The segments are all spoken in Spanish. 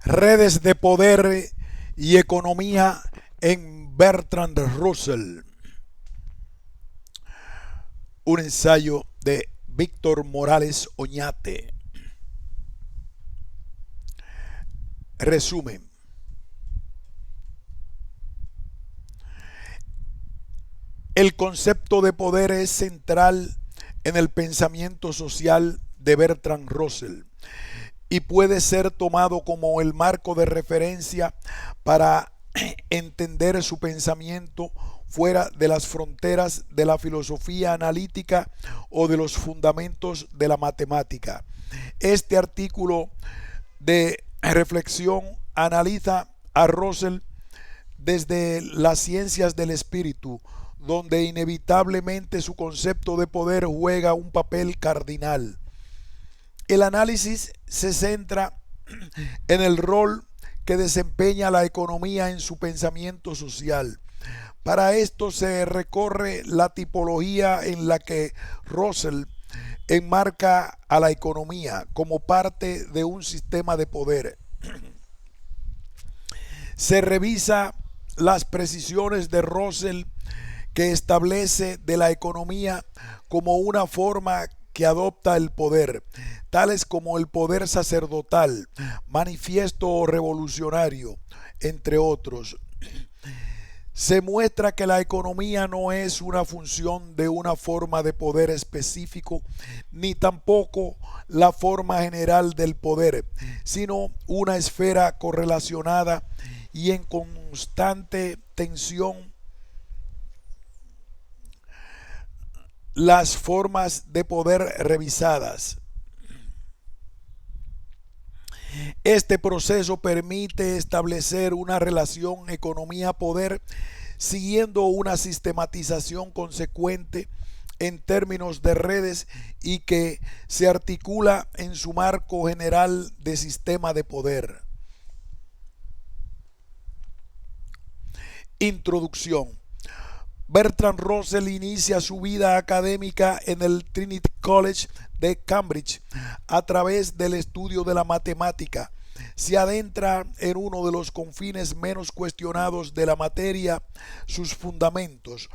Redes de poder y economía en Bertrand Russell. Un ensayo de Víctor Morales Oñate. Resumen. El concepto de poder es central en el pensamiento social de Bertrand Russell y puede ser tomado como el marco de referencia para entender su pensamiento fuera de las fronteras de la filosofía analítica o de los fundamentos de la matemática. Este artículo de reflexión analiza a Russell desde las ciencias del espíritu, donde inevitablemente su concepto de poder juega un papel cardinal. El análisis se centra en el rol que desempeña la economía en su pensamiento social. Para esto se recorre la tipología en la que Russell enmarca a la economía como parte de un sistema de poder. Se revisa las precisiones de Russell que establece de la economía como una forma que adopta el poder, tales como el poder sacerdotal, manifiesto o revolucionario, entre otros. Se muestra que la economía no es una función de una forma de poder específico, ni tampoco la forma general del poder, sino una esfera correlacionada y en constante tensión. Las formas de poder revisadas. Este proceso permite establecer una relación economía-poder siguiendo una sistematización consecuente en términos de redes y que se articula en su marco general de sistema de poder. Introducción. Bertrand Russell inicia su vida académica en el Trinity College de Cambridge a través del estudio de la matemática. Se adentra en uno de los confines menos cuestionados de la materia, sus fundamentos.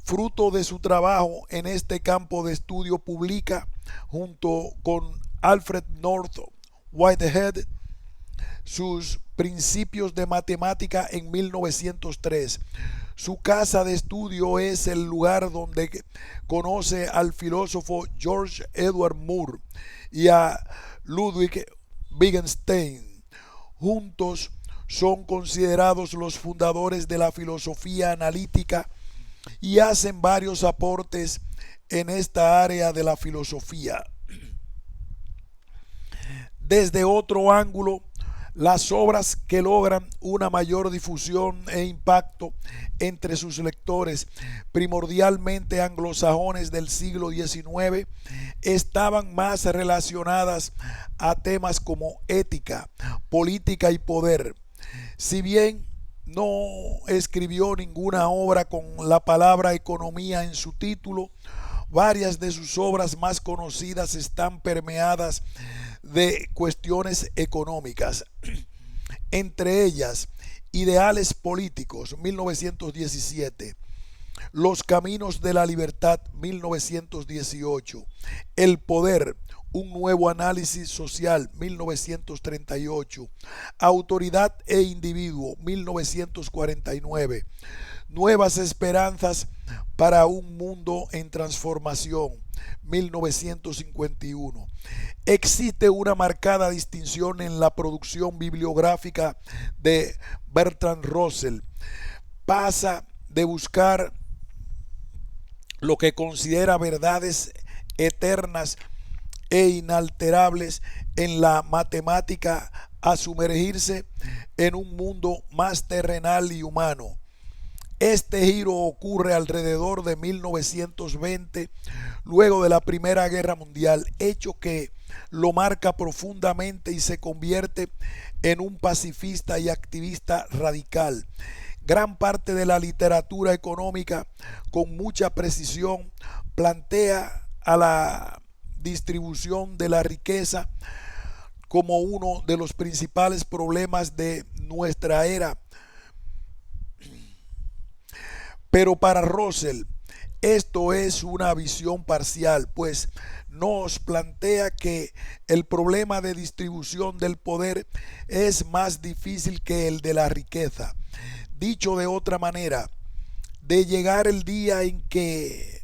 Fruto de su trabajo en este campo de estudio publica, junto con Alfred North Whitehead, sus principios de matemática en 1903. Su casa de estudio es el lugar donde conoce al filósofo George Edward Moore y a Ludwig Wittgenstein. Juntos son considerados los fundadores de la filosofía analítica y hacen varios aportes en esta área de la filosofía. Desde otro ángulo, las obras que logran una mayor difusión e impacto entre sus lectores, primordialmente anglosajones del siglo XIX, estaban más relacionadas a temas como ética, política y poder. Si bien no escribió ninguna obra con la palabra economía en su título, varias de sus obras más conocidas están permeadas de cuestiones económicas. Entre ellas, Ideales Políticos, 1917, Los Caminos de la Libertad, 1918, El Poder, un nuevo análisis social, 1938, Autoridad e Individuo, 1949, Nuevas Esperanzas para un Mundo en Transformación, 1951. Existe una marcada distinción en la producción bibliográfica de Bertrand Russell. Pasa de buscar lo que considera verdades eternas e inalterables en la matemática a sumergirse en un mundo más terrenal y humano. Este giro ocurre alrededor de 1920, luego de la Primera Guerra Mundial, hecho que lo marca profundamente y se convierte en un pacifista y activista radical. Gran parte de la literatura económica, con mucha precisión, plantea a la distribución de la riqueza como uno de los principales problemas de nuestra era. Pero para Russell, esto es una visión parcial, pues nos plantea que el problema de distribución del poder es más difícil que el de la riqueza. Dicho de otra manera, de llegar el día en que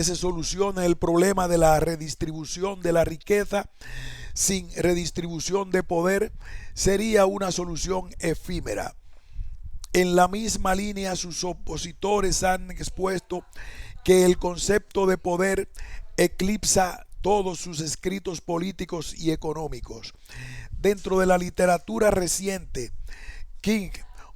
se solucione el problema de la redistribución de la riqueza sin redistribución de poder, sería una solución efímera. En la misma línea, sus opositores han expuesto que el concepto de poder eclipsa todos sus escritos políticos y económicos. Dentro de la literatura reciente, King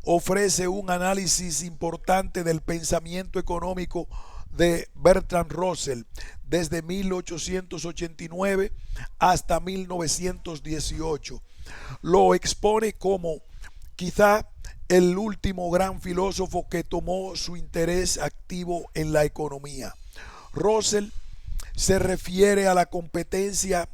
ofrece un análisis importante del pensamiento económico de Bertrand Russell desde 1889 hasta 1918. Lo expone como quizá el último gran filósofo que tomó su interés activo en la economía. Russell se refiere a la competencia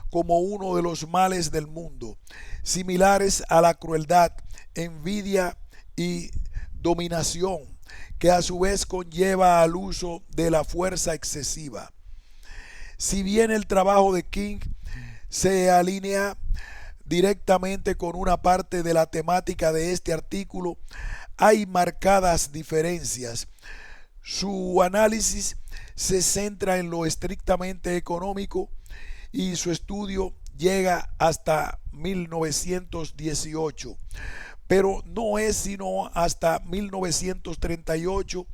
como uno de los males del mundo, similares a la crueldad, envidia y dominación, que a su vez conlleva al uso de la fuerza excesiva. Si bien el trabajo de King se alinea directamente con una parte de la temática de este artículo, hay marcadas diferencias. Su análisis se centra en lo estrictamente económico y su estudio llega hasta 1918, pero no es sino hasta 1938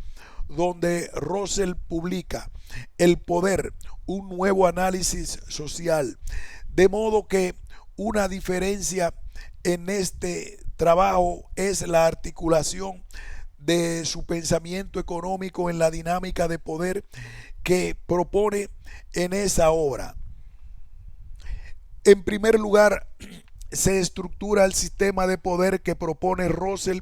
donde Russell publica El poder, un nuevo análisis social, de modo que una diferencia en este trabajo es la articulación de su pensamiento económico en la dinámica de poder que propone en esa obra. En primer lugar, se estructura el sistema de poder que propone Russell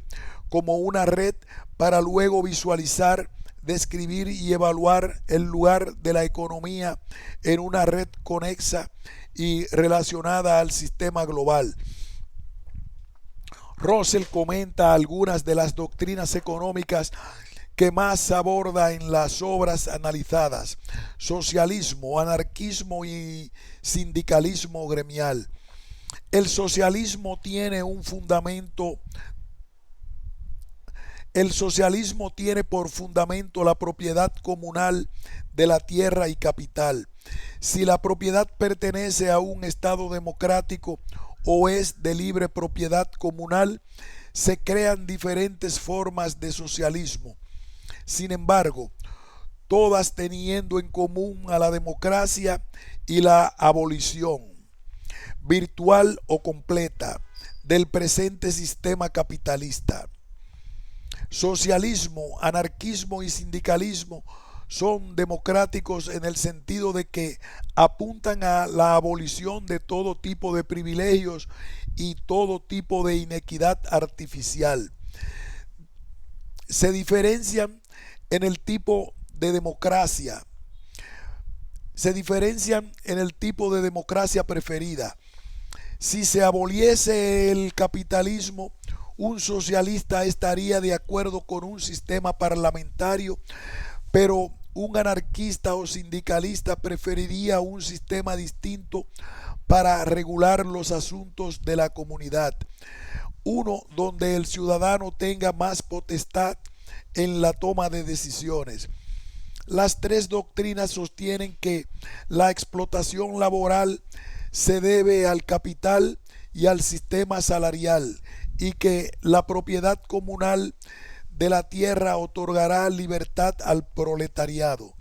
como una red para luego visualizar, describir y evaluar el lugar de la economía en una red conexa y relacionada al sistema global. Russell comenta algunas de las doctrinas económicas que más aborda en las obras analizadas: socialismo, anarquismo y sindicalismo gremial. El socialismo tiene por fundamento la propiedad comunal de la tierra y capital. Si la propiedad pertenece a un Estado democrático o es de libre propiedad comunal, se crean diferentes formas de socialismo. Sin embargo, todas teniendo en común a la democracia y la abolición, virtual o completa, del presente sistema capitalista. Socialismo, anarquismo y sindicalismo son democráticos en el sentido de que apuntan a la abolición de todo tipo de privilegios y todo tipo de inequidad artificial. Se diferencian en el tipo de democracia. Se diferencian en el tipo de democracia preferida. Si se aboliese el capitalismo, un socialista estaría de acuerdo con un sistema parlamentario, pero un anarquista o sindicalista preferiría un sistema distinto para regular los asuntos de la comunidad, uno donde el ciudadano tenga más potestad en la toma de decisiones. Las tres doctrinas sostienen que la explotación laboral se debe al capital y al sistema salarial, y que la propiedad comunal de la tierra otorgará libertad al proletariado.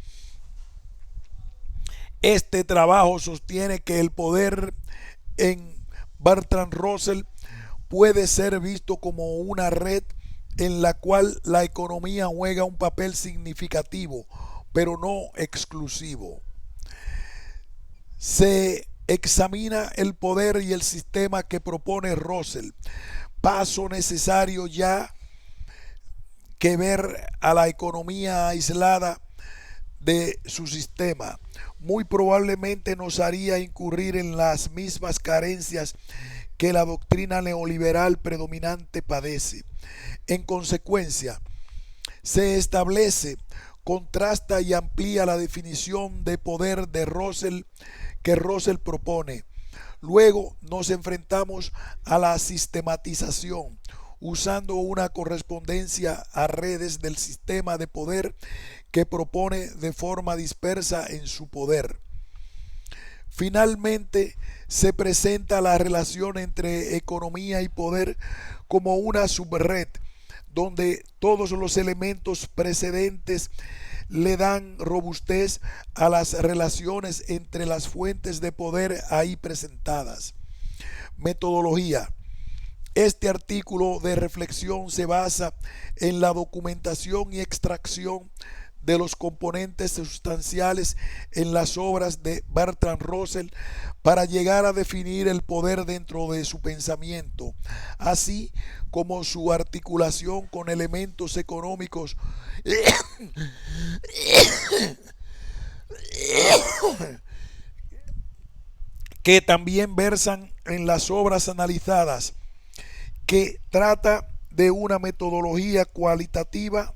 Este trabajo sostiene que el poder en Bertrand Russell puede ser visto como una red en la cual la economía juega un papel significativo, pero no exclusivo. Se examina el poder y el sistema que propone Russell, paso necesario ya que ver a la economía aislada de su sistema, muy probablemente nos haría incurrir en las mismas carencias que la doctrina neoliberal predominante padece. En consecuencia, se establece, contrasta y amplía la definición de poder de Russell que Russell propone. Luego nos enfrentamos a la sistematización, usando una correspondencia a redes del sistema de poder que propone de forma dispersa en su poder. Finalmente, se presenta la relación entre economía y poder como una subred, donde todos los elementos precedentes le dan robustez a las relaciones entre las fuentes de poder ahí presentadas. Metodología. Este artículo de reflexión se basa en la documentación y extracción de los componentes sustanciales en las obras de Bertrand Russell para llegar a definir el poder dentro de su pensamiento, así como su articulación con elementos económicos que también versan en las obras analizadas, que trata de una metodología cualitativa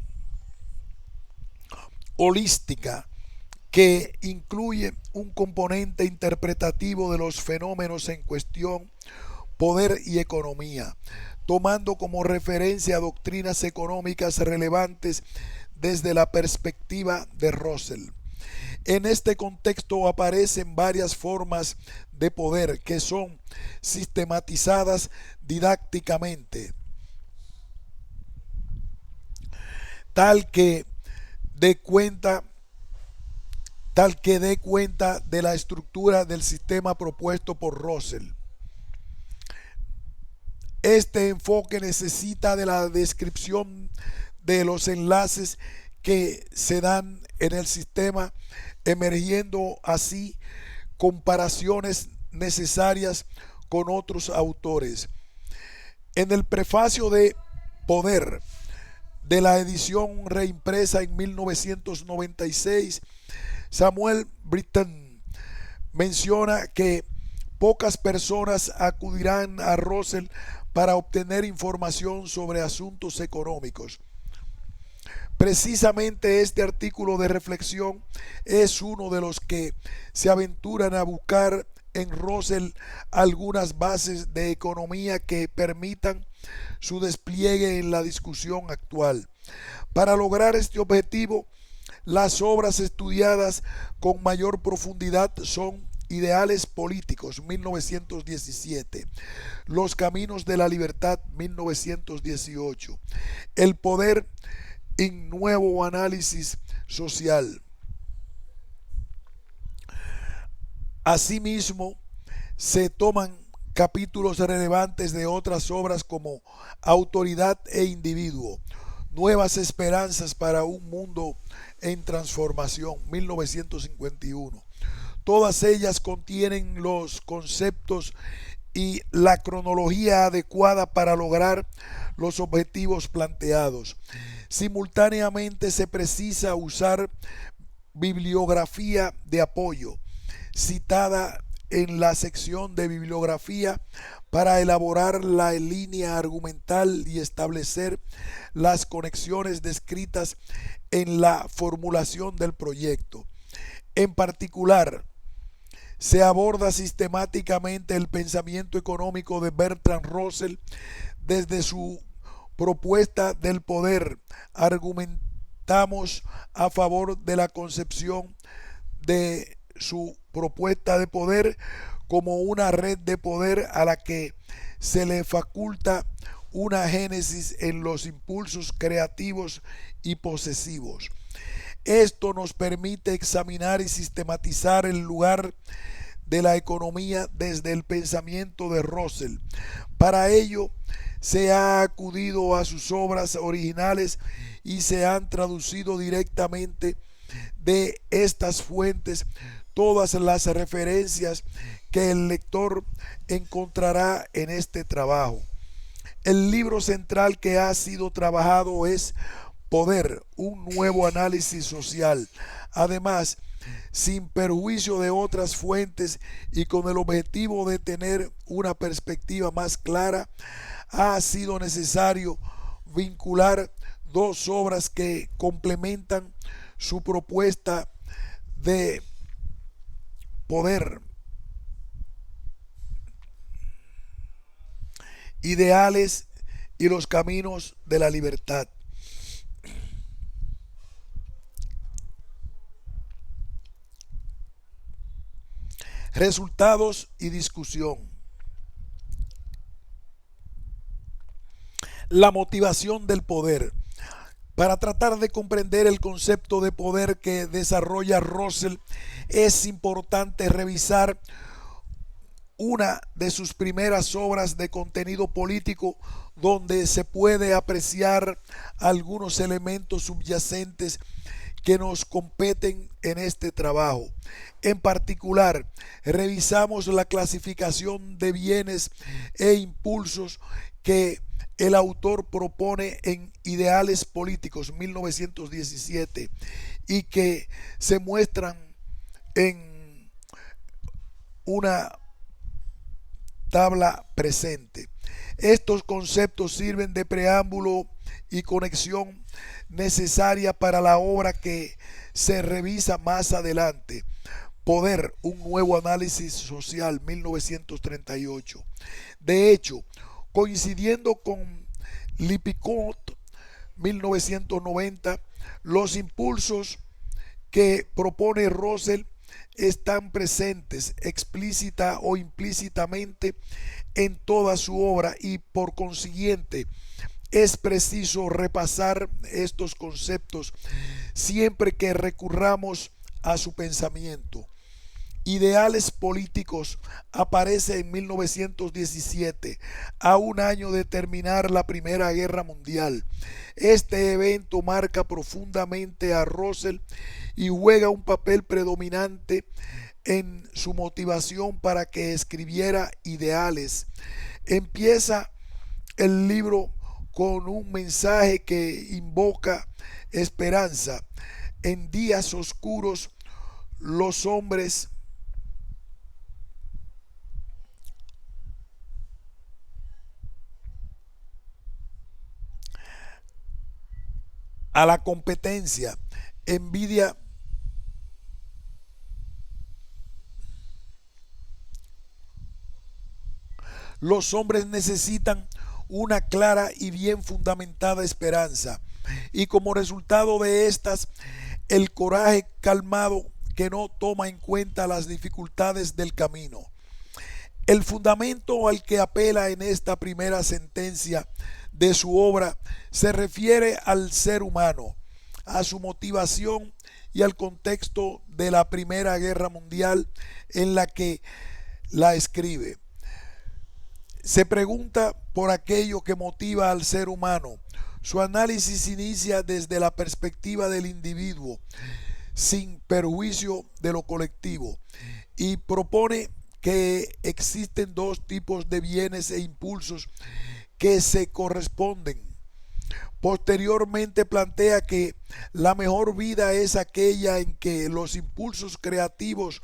holística que incluye un componente interpretativo de los fenómenos en cuestión, poder y economía, tomando como referencia doctrinas económicas relevantes desde la perspectiva de Russell. En este contexto aparecen varias formas de poder que son sistematizadas didácticamente, tal que dé cuenta de la estructura del sistema propuesto por Russell. Este enfoque necesita de la descripción de los enlaces que se dan en el sistema, emergiendo así comparaciones necesarias con otros autores. En el prefacio de Poder de la edición reimpresa en 1996, Samuel Britton menciona que pocas personas acudirán a Russell para obtener información sobre asuntos económicos. Precisamente este artículo de reflexión es uno de los que se aventuran a buscar en Russell algunas bases de economía que permitan su despliegue en la discusión actual. Para lograr este objetivo, las obras estudiadas con mayor profundidad son Ideales Políticos, 1917, Los Caminos de la Libertad, 1918, El Poder en Nuevo Análisis Social. Asimismo, se toman capítulos relevantes de otras obras como Autoridad e Individuo, Nuevas Esperanzas para un Mundo en Transformación, 1951. Todas ellas contienen los conceptos y la cronología adecuada para lograr los objetivos planteados. Simultáneamente se precisa usar bibliografía de apoyo, citada en la sección de bibliografía, para elaborar la línea argumental y establecer las conexiones descritas en la formulación del proyecto. En particular, se aborda sistemáticamente el pensamiento económico de Bertrand Russell desde su propuesta del poder. Argumentamos a favor de la concepción de su propuesta de poder como una red de poder a la que se le faculta una génesis en los impulsos creativos y posesivos. Esto nos permite examinar y sistematizar el lugar de la economía desde el pensamiento de Russell. Para ello, se ha acudido a sus obras originales y se han traducido directamente de estas fuentes todas las referencias que el lector encontrará en este trabajo. El libro central que ha sido trabajado es Poder, un nuevo análisis social. Además, sin perjuicio de otras fuentes y con el objetivo de tener una perspectiva más clara, ha sido necesario vincular dos obras que complementan su propuesta de poder: Ideales y los caminos de la libertad. Resultados y discusión. La motivación del poder. Para tratar de comprender el concepto de poder que desarrolla Russell, es importante revisar una de sus primeras obras de contenido político, donde se puede apreciar algunos elementos subyacentes que nos competen en este trabajo. En particular, revisamos la clasificación de bienes e impulsos que el autor propone en Ideales Políticos 1917 y que se muestran en una tabla presente. Estos conceptos sirven de preámbulo y conexión necesaria para la obra que se revisa más adelante. Poder, un nuevo análisis social, 1938. De hecho, coincidiendo con Lippincott, 1990, los impulsos que propone Russell están presentes explícita o implícitamente en toda su obra, y por consiguiente es preciso repasar estos conceptos siempre que recurramos a su pensamiento. Ideales Políticos aparece en 1917, a un año de terminar la Primera Guerra Mundial. Este evento marca profundamente a Russell y juega un papel predominante en su motivación para que escribiera Ideales. Empieza el libro con un mensaje que invoca esperanza. En días oscuros, los hombres a la competencia, envidia los hombres necesitan una clara y bien fundamentada esperanza, y como resultado de estas, el coraje calmado que no toma en cuenta las dificultades del camino. El fundamento al que apela en esta primera sentencia de su obra se refiere al ser humano, a su motivación y al contexto de la Primera Guerra Mundial en la que la escribe. Se pregunta por aquello que motiva al ser humano. Su análisis inicia desde la perspectiva del individuo, sin perjuicio de lo colectivo, y propone que existen dos tipos de bienes e impulsos que se corresponden. Posteriormente plantea que la mejor vida es aquella en que los impulsos creativos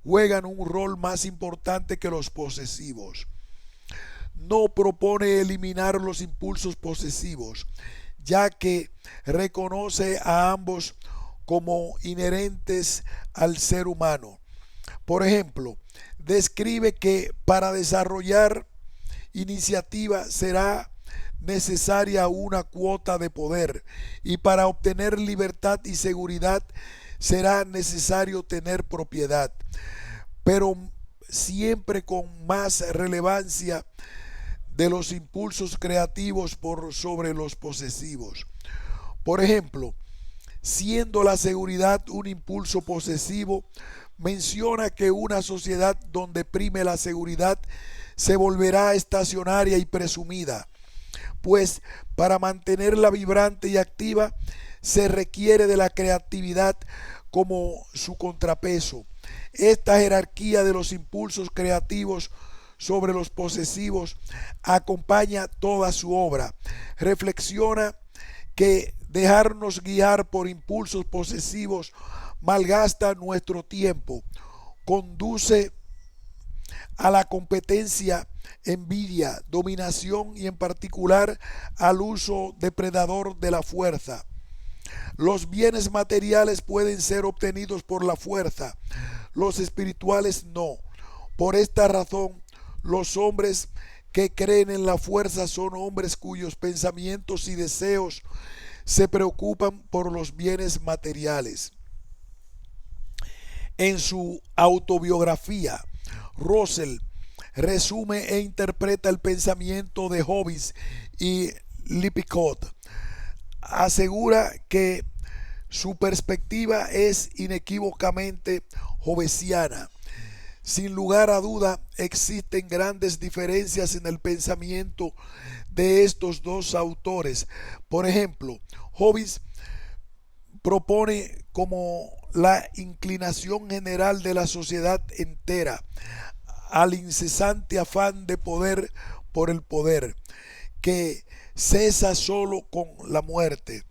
juegan un rol más importante que los posesivos. No propone eliminar los impulsos posesivos, ya que reconoce a ambos como inherentes al ser humano. Por ejemplo, describe que para desarrollar iniciativa será necesaria una cuota de poder, y para obtener libertad y seguridad será necesario tener propiedad, pero siempre con más relevancia de los impulsos creativos por sobre los posesivos. Por ejemplo, siendo la seguridad un impulso posesivo, menciona que una sociedad donde prime la seguridad se volverá estacionaria y presumida, pues para mantenerla vibrante y activa se requiere de la creatividad como su contrapeso. Esta jerarquía de los impulsos creativos sobre los posesivos acompaña toda su obra. Reflexiona que Dejarnos guiar por impulsos posesivos malgasta nuestro tiempo, conduce a la competencia, envidia, dominación y en particular al uso depredador de la fuerza. Los bienes materiales pueden ser obtenidos por la fuerza, los espirituales no. Por esta razón, los hombres que creen en la fuerza son hombres cuyos pensamientos y deseos se preocupan por los bienes materiales. En su autobiografía, Russell resume e interpreta el pensamiento de Hobbes y Lippincott. Asegura que su perspectiva es inequívocamente hobbesiana. Sin lugar a duda, existen grandes diferencias en el pensamiento de estos dos autores. Por ejemplo, Hobbes propone como la inclinación general de la sociedad entera al incesante afán de poder por el poder, que cesa solo con la muerte.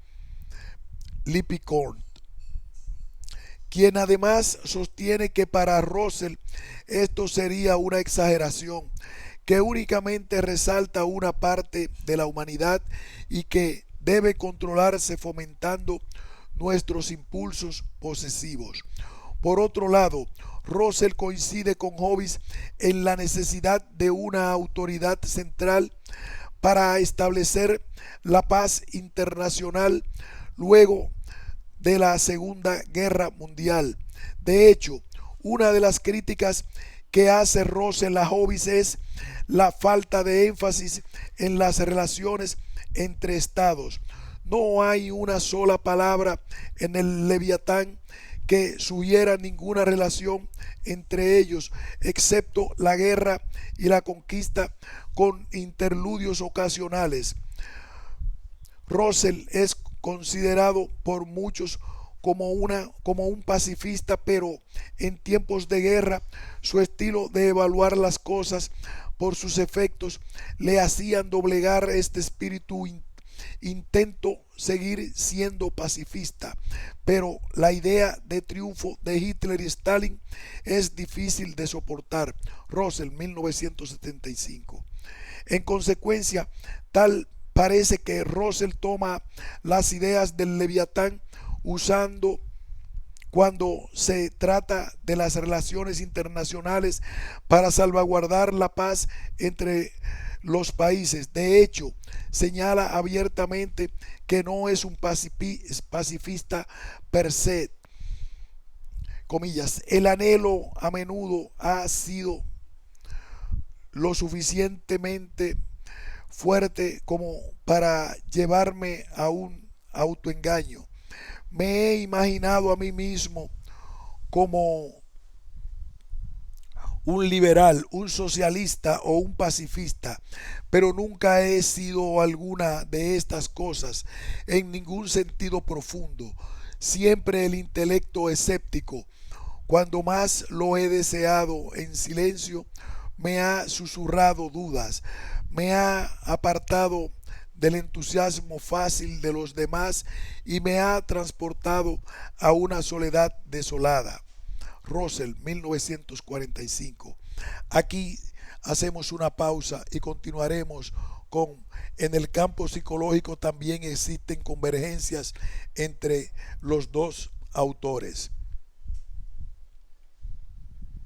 Lippincott, quien además sostiene que para Russell esto sería una exageración, que únicamente resalta una parte de la humanidad y que debe controlarse fomentando nuestros impulsos posesivos. Por otro lado, Russell coincide con Hobbes en la necesidad de una autoridad central para establecer la paz internacional luego de la Segunda Guerra Mundial. De hecho, una de las críticas que hace Russell a Hobbes es la falta de énfasis en las relaciones entre estados. No hay una sola palabra en el Leviatán que sugiera ninguna relación entre ellos, excepto la guerra y la conquista con interludios ocasionales. Russell es considerado por muchos como un pacifista, pero en tiempos de guerra su estilo de evaluar las cosas por sus efectos le hacían doblegar este espíritu. Intento seguir siendo pacifista, pero la idea de triunfo de Hitler y Stalin es difícil de soportar. Russell, 1975. En consecuencia, tal parece que Russell toma las ideas del Leviatán usando cuando se trata de las relaciones internacionales para salvaguardar la paz entre los países. De hecho, señala abiertamente que no es un pacifista per se. Comillas, el anhelo a menudo ha sido lo suficientemente fuerte como para llevarme a un autoengaño. Me he imaginado a mí mismo como un liberal, un socialista o un pacifista, pero nunca he sido alguna de estas cosas en ningún sentido profundo. Siempre el intelecto escéptico, cuando más lo he deseado en silencio, me ha susurrado dudas, me ha apartado del entusiasmo fácil de los demás y me ha transportado a una soledad desolada. Russell, 1945. Aquí hacemos una pausa y continuaremos con en el campo psicológico también existen convergencias entre los dos autores.